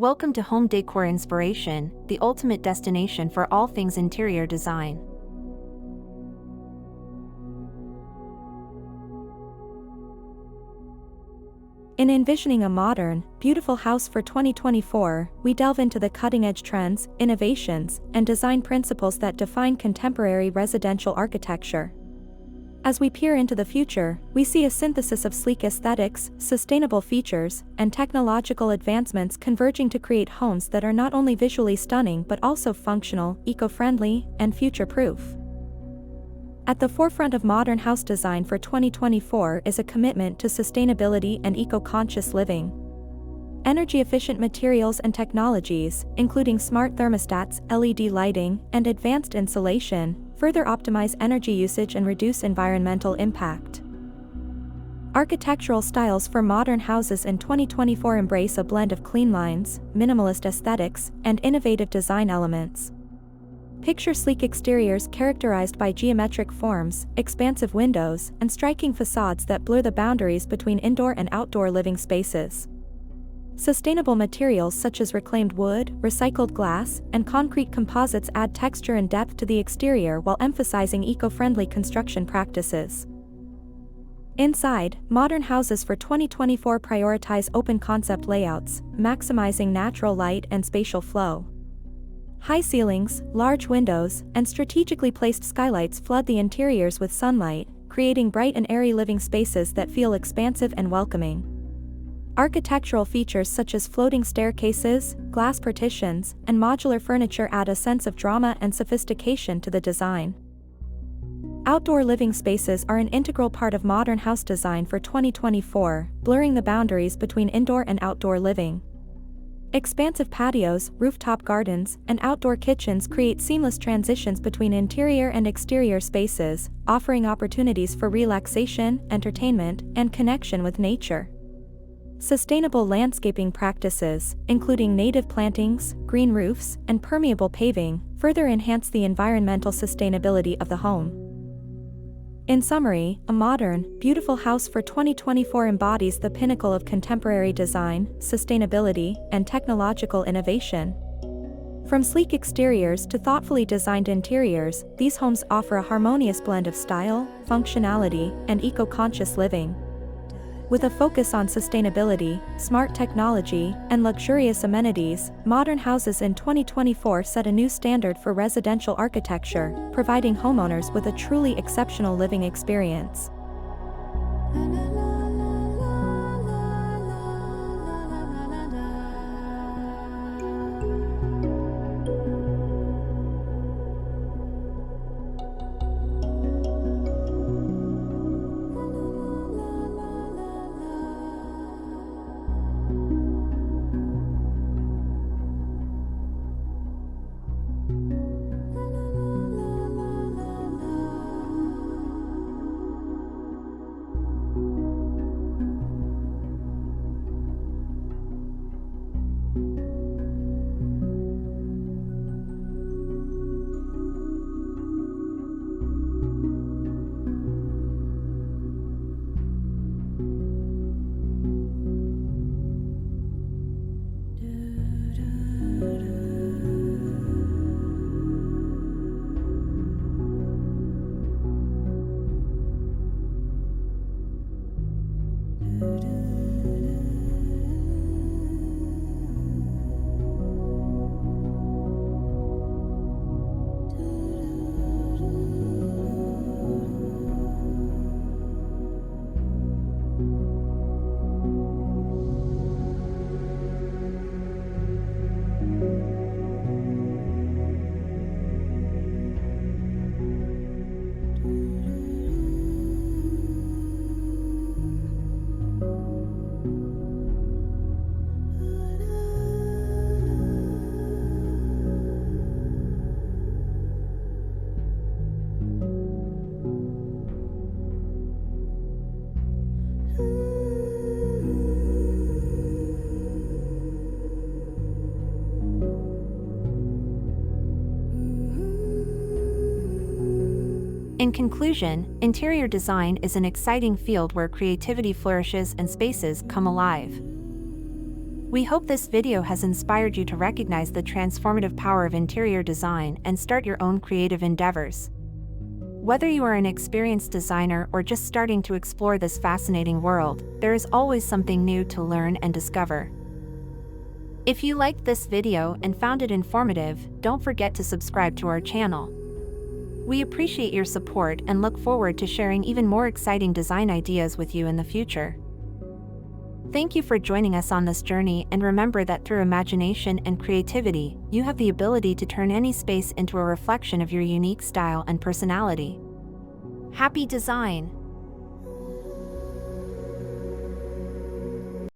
Welcome to Home Decor Inspiration, the ultimate destination for all things interior design. In envisioning a modern, beautiful house for 2024, we delve into the cutting-edge trends, innovations, and design principles that define contemporary residential architecture. As we peer into the future, we see a synthesis of sleek aesthetics, sustainable features, and technological advancements converging to create homes that are not only visually stunning but also functional, eco-friendly, and future-proof. At the forefront of modern house design for 2024 is a commitment to sustainability and eco-conscious living. Energy-efficient materials and technologies, including smart thermostats, LED lighting, and advanced insulation, further optimize energy usage and reduce environmental impact. Architectural styles for modern houses in 2024 embrace a blend of clean lines, minimalist aesthetics, and innovative design elements. Picture sleek exteriors characterized by geometric forms, expansive windows, and striking facades that blur the boundaries between indoor and outdoor living spaces. Sustainable materials such as reclaimed wood, recycled glass, and concrete composites add texture and depth to the exterior while emphasizing eco-friendly construction practices. Inside, modern houses for 2024 prioritize open-concept layouts, maximizing natural light and spatial flow. High ceilings, large windows, and strategically placed skylights flood the interiors with sunlight, creating bright and airy living spaces that feel expansive and welcoming. Architectural features such as floating staircases, glass partitions, and modular furniture add a sense of drama and sophistication to the design. Outdoor living spaces are an integral part of modern house design for 2024, blurring the boundaries between indoor and outdoor living. Expansive patios, rooftop gardens, and outdoor kitchens create seamless transitions between interior and exterior spaces, offering opportunities for relaxation, entertainment, and connection with nature. Sustainable landscaping practices, including native plantings, green roofs, and permeable paving, further enhance the environmental sustainability of the home. In summary, a modern, beautiful house for 2024 embodies the pinnacle of contemporary design, sustainability, and technological innovation. From sleek exteriors to thoughtfully designed interiors, these homes offer a harmonious blend of style, functionality, and eco-conscious living. With a focus on sustainability, smart technology, and luxurious amenities, modern houses in 2024 set a new standard for residential architecture, providing homeowners with a truly exceptional living experience. In conclusion, interior design is an exciting field where creativity flourishes and spaces come alive. We hope this video has inspired you to recognize the transformative power of interior design and start your own creative endeavors. Whether you are an experienced designer or just starting to explore this fascinating world, there is always something new to learn and discover. If you liked this video and found it informative, don't forget to subscribe to our channel. We appreciate your support and look forward to sharing even more exciting design ideas with you in the future. Thank you for joining us on this journey, and remember that through imagination and creativity, you have the ability to turn any space into a reflection of your unique style and personality. Happy design!